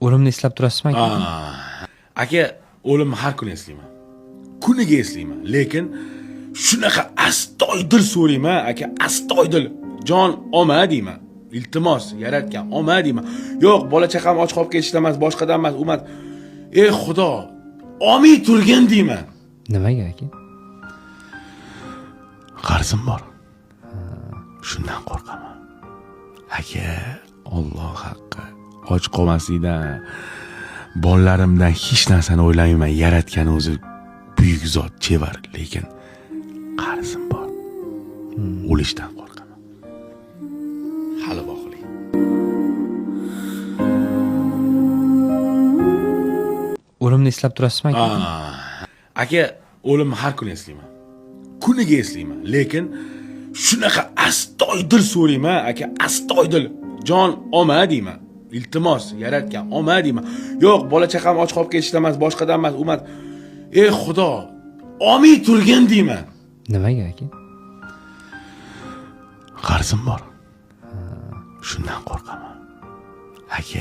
O'limni eslab turasizmi aka? Aka, o'limni har kuni eslayman. Kuniga eslayman, lekin shunaqa astoydil so'rayman, aka, astoydil. Jon olma deyman. Iltimos, yaratgan olma deyman. Yo'q, bola chaqam och qolib ketishdan emas, boshqadan emas, umat. Ey Xudo, olmay turgin deyman. Nimaga aka? Qarzim bor. Shundan qo'rqaman. Aka, Alloh haqqi, och qolmaslikdan, bolalarimdan hech narsani o'ylamayman. Yaratgan o'zi buyuk zot, chevar, lekin qarzim bor. O'lishdan qo'rqaman. Hali boqiling. O'limni eslab turasizmi aka? Aka, o'limni har kuni eslayman. Kuniga eslayman, lekin shunaqa astoydil so'rayman, aka, astoydil. Jon olma deyman. Iltimos, yaratgan olma deyman. Yo'q, bola chaqam och qolib ketishdan emas, boshqadan emas, umat. Ey Xudo, olmay turgin deyman. Nimaga aka? Qarzim bor. Shundan qo'rqaman. Aka